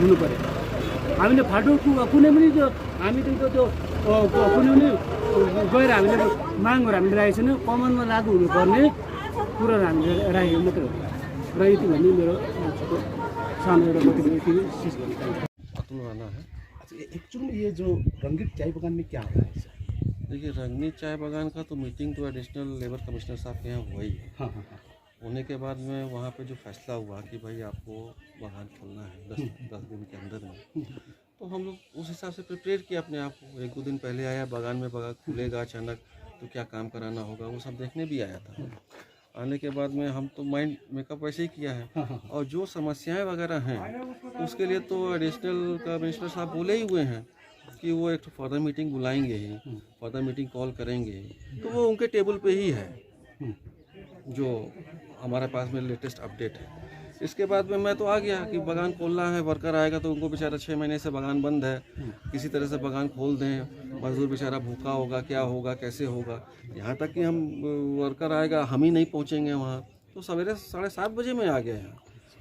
हुनु पऱ्यो। हामीले फाल्टो कुनै पनि त्यो हामी त्यो कुनै पनि गएर हामीले मागहरू हामीले राखेको छैन। कमनमा लागु हुनुपर्ने कुराहरू हामीले राखेको मात्रै हो। र यति भन्ने मेरो सानो एउटा अतुल राणा है। एक्चुअली ये जो रंगीत चाय बगान में क्या हो रहा है? देखिए, रंगीत चाय बागान का तो मीटिंग तो एडिशनल लेबर कमिश्नर साहब के यहाँ हुआ ही है। हाँ। होने के बाद में वहाँ पे जो फैसला हुआ कि भाई आपको बागान खोलना है 10 दिन के अंदर में, तो हम लोग उस हिसाब से प्रिपेयर किया अपने आप को। 1-2 दिन पहले आया बागान में, बागान खुलेगा अचानक तो क्या काम कराना होगा वो सब देखने भी आया था। आने के बाद में हम तो माइंड मेकअप वैसे ही किया है, और जो समस्याएं वगैरह हैं उसके लिए तो एडिशनल कमिश्नर साहब बोले ही हुए हैं कि वो एक फर्दर मीटिंग बुलाएंगे ही, फर्दर मीटिंग कॉल करेंगे ही। तो वो उनके टेबल पे ही है जो हमारे पास में लेटेस्ट अपडेट है। इसके बाद में मैं तो आ गया कि बागान खोलना है, वर्कर आएगा तो उनको बेचारा 6 महीने से बागान बंद है, किसी तरह से बागान खोल दें, मजदूर बेचारा भूखा होगा, क्या होगा, कैसे होगा। यहाँ तक कि हम वर्कर आएगा, हम ही नहीं पहुँचेंगे वहाँ। तो सवेरे 7:30 बजे मैं आ गया यहाँ।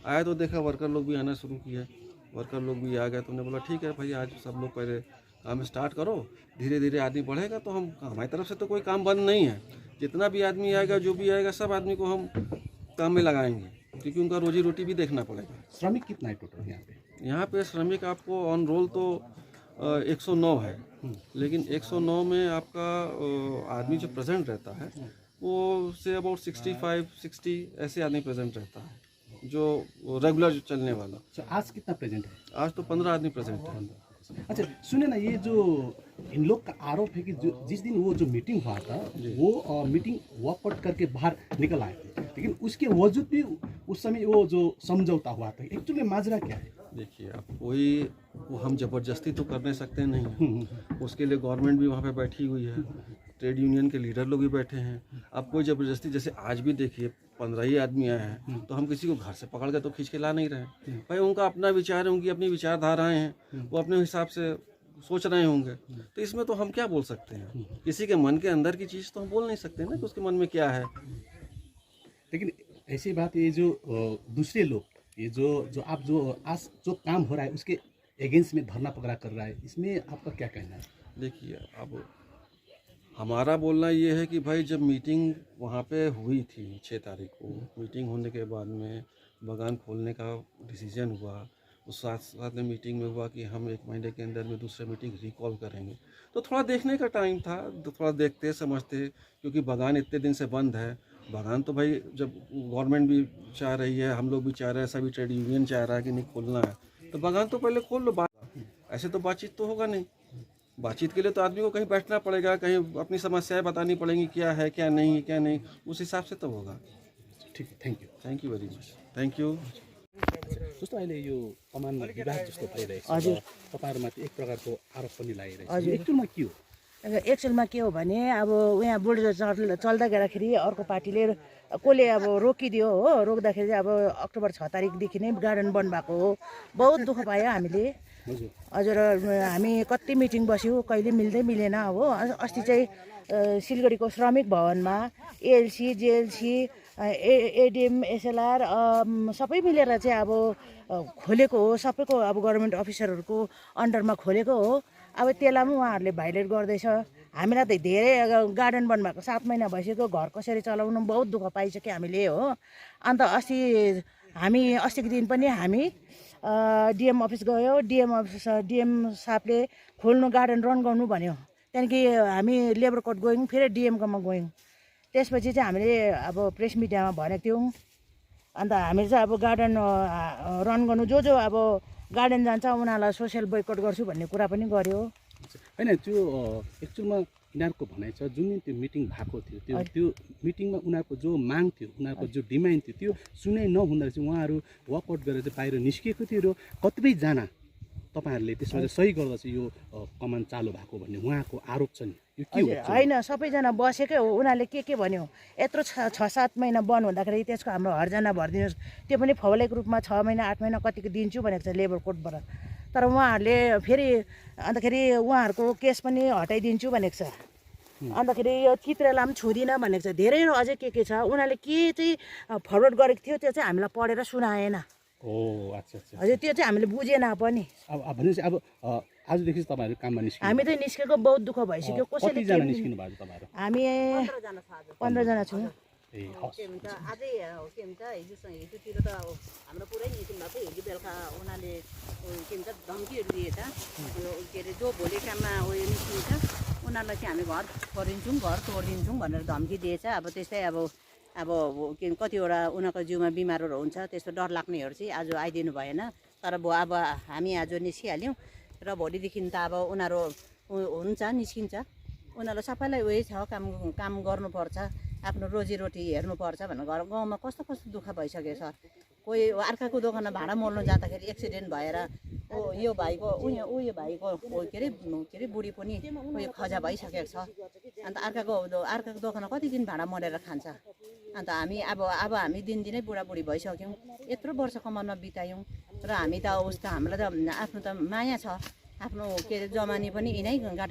आया तो देखा वर्कर लोग भी आना शुरू किए, वर्कर लोग भी आ गए। तो उन्होंने बोला ठीक है भाई, आज सब लोग पहले काम स्टार्ट करो, धीरे धीरे आदमी बढ़ेगा तो हम, हमारी तरफ से तो कोई काम बंद नहीं है। जितना भी आदमी आएगा, जो भी आएगा, सब आदमी को हम काम में लगाएंगे, क्योंकि उनका रोजी रोटी भी देखना पड़ेगा। श्रमिक कितना है टोटल यहाँ पे? यहाँ पे श्रमिक आपको ऑन रोल तो 109 है, लेकिन 109 में आपका आदमी जो प्रेजेंट रहता है वो से अबाउट 65-60 ऐसे आदमी प्रेजेंट रहता है, जो रेगुलर चलने वाला। अच्छा, आज कितना प्रेजेंट है? आज तो 15 आदमी प्रेजेंट है। अच्छा सुने ना, ये जो इन लोग का आरोप है कि जो जिस दिन वो जो मीटिंग हुआ था वो मीटिंग वॉकआउट करके बाहर निकल आए थे, लेकिन उसके वजूद भी उस समय वो जो समझौता हुआ था, एक्चुअली माजरा क्या है? देखिए, अब वो हम ज़बरदस्ती तो कर नहीं सकते नहीं, उसके लिए गवर्नमेंट भी वहाँ पे बैठी हुई है, ट्रेड यूनियन के लीडर लोग भी बैठे हैं। अब कोई ज़बरदस्ती, जैसे आज भी देखिए 15 ही आदमी आए हैं, तो हम किसी को घर से पकड़ के तो खींच के ला नहीं रहे। भाई उनका अपना विचार है, उनकी अपनी विचारधाराएँ हैं, वो अपने हिसाब से सोच रहे होंगे। तो इसमें तो हम क्या बोल सकते हैं? किसी के मन के अंदर की चीज़ तो हम बोल नहीं सकते ना कि उसके मन में क्या है। लेकिन ऐसी बात, ये जो दूसरे लोग, ये जो आप जो आज जो काम हो रहा है उसके अगेंस्ट में धरना पकड़ा कर रहा है, इसमें आपका क्या कहना है? देखिए, अब हमारा बोलना ये है कि भाई जब मीटिंग वहाँ पे हुई थी 6 तारीख को, मीटिंग होने के बाद में बागान खोलने का डिसीजन हुआ, उस साथ में मीटिंग में हुआ कि हम 1 महीने के अंदर में दूसरा मीटिंग रिकॉल करेंगे। तो थोड़ा देखने का टाइम था, तो थोड़ा देखते समझते, क्योंकि बागान इतने दिन से बंद है। बागान तो भाई जब गवर्नमेंट भी चाह रही है, हम लोग भी चाह रहे हैं, सभी ट्रेड यूनियन चाह रहा है कि नहीं खोलना है, तो बागान तो पहले खोल लो। ऐसे तो बातचीत तो होगा नहीं। बातचीत के लिए तो आदमी को कहीं बैठना पड़ेगा, कहीं अपनी समस्याएं बतानी पड़ेंगी, क्या है क्या नहीं, उस हिसाब से तो होगा। ठीक है, thank you very much, thank you. जस्तो अहिले यो कमानमा विवाद जस्तो भइरहेछ, तपाईँहरूमाथि एक प्रकारको आरोप पनि लागिरहेछ, एक्चुअलमा के हो? एक्चुअलमा के हो भने अब यहाँ बुलडोजर चल्दा गर्दाखेरि अर्को पार्टीले कसले अब रोकिदियो हो, रोक्दाखेरि चाहिँ अब अक्टोबर 6 तारिकदेखि नै गार्डन बन्द भएको हो। बहुत दुःख पायो हामीले। हजुर, हामी कति मिटिङ बस्यौँ, कहिले मिलेन हो। अस्ति चाहिँ सिलगढीको श्रमिक भवनमा एएलसी, जेएलसी, एडिएम, एसएलआर सबै मिलेर चाहिँ अब खोलेको हो। सबैको अब गभर्नमेन्ट अफिसरहरूको अन्डरमा खोलेको हो। अब त्यसलाई पनि उहाँहरूले भाइलेट गर्दैछ। हामीलाई त धेरै गार्डन बन्द भएको 7 महिना भइसक्यो, घर कसरी चलाउनु बहुत दुःख पाइसक्यो हामीले हो। अन्त अस्तिको दिन पनि हामी डिएम अफिस गयो। डिएम साहबले खोल्नु, गार्डन रन गर्नु भन्यो। त्यहाँदेखि हामी लेबर कोर्ट गयौँ, फेरि डिएमकोमा गयौँ। त्यसपछि चाहिँ हामीले अब प्रेस मिडियामा भनेको थियौँ। अन्त हामीले चाहिँ अब गार्डन रन गर्नु, जो अब गार्डन जान्छ उनीहरूलाई सोसियल बोयकट गर्छु भन्ने कुरा पनि गर्यो। होइन, त्यो एक्चुअलमा यिनीहरूको भनाइ छ, जुन त्यो मिटिङ भएको थियो, त्यो मिटिङमा उनीहरूको जो माग थियो, उनीहरूको जो डिमान्ड थियो, त्यो सुनाइ नहुँदा चाहिँ उहाँहरू वर्कआउट गरेर चाहिँ बाहिर निस्किएको थियो। र कतिपयजना तपाईँहरूले त्यसमा चाहिँ सही गर्दा चाहिँ यो कमान चालु भएको भन्ने उहाँको आरोप छ नि, यो के हो? होइन, सबैजना बसेकै हो। उनीहरूले के भन्यो, यत्रो 6-7 महिना बन्द हुँदाखेरि त्यसको हाम्रो हर्जना भरिदिनुहोस्, त्यो पनि फौलेको रूपमा 6 महिना 8 महिना कतिको दिन्छु भनेको छ लेबर कोर्टबाट। तर उहाँहरूले फेरि अन्तखेरि उहाँहरूको केस पनि हटाइदिन्छु भनेको छ। अन्तखेरि यो चित्रलाई पनि छुदिनँ भनेको छ। धेरै अझै के छ, उनीहरूले के चाहिँ फरवर्ड गरेको थियो त्यो चाहिँ हामीलाई पढेर सुनाएन। अच्छा। हजुर, त्यो चाहिँ हामीले बुझेन पनि। अब भनेपछि अब आजदेखि तपाईँहरू काममा निस्किनु? हामी चाहिँ निस्केको बहुत दुःख भइसक्यो। कसैले कतिजना निस्किनु भएको तपाईँहरू? हामी 15 जना छौँ। ए हस्, के भन्छ अझै के भन्छ हिजोतिर त हाम्रो पुरै मिटिङ भएको। हिजो बेलुका उनीहरूले के भन्छ धम्कीहरू दिए त, के अरे जो भोलि काममा उयो निस्किन्छ उनीहरूलाई चाहिँ हामी घर छोडिदिन्छौँ, घर तोडिदिन्छौँ भनेर धम्की दिएछ। अब त्यस्तै अब के कतिवटा उनीहरूको जिउमा बिमारहरू हुन्छ, त्यस्तो डर लाग्नेहरू चाहिँ आज आइदिनु भएन। तर अब हामी आज निस्किहाल्यौँ र भोलिदेखि त अब उनीहरू हुन्छ, निस्किन्छ। उनीहरूलाई सबैलाई उयो छ, काम गर्नुपर्छ। आफ्नो रोजीरोटी हेर्नुपर्छ भनेर घर गाउँमा कस्तो कस्तो दुःख भइसकेको छ। कोही अर्काको दोकानमा भाँडा मोल्न जाँदाखेरि एक्सिडेन्ट भएर यो भाइको उयो भाइको के अरे बुढी पनि उयो खजा भइसकेको छ। अन्त अर्काको दोकानमा कति दिन भाँडा मोलेर खान्छ। अन्त हामी अब हामी दिनदिनै बुढाबुढी भइसक्यौँ, यत्रो वर्ष कमानमा बितायौँ र हामी त उस त हामीलाई त आफ्नो त माया छ, आफ्नो के अरे जमानी पनि यिनै गाडा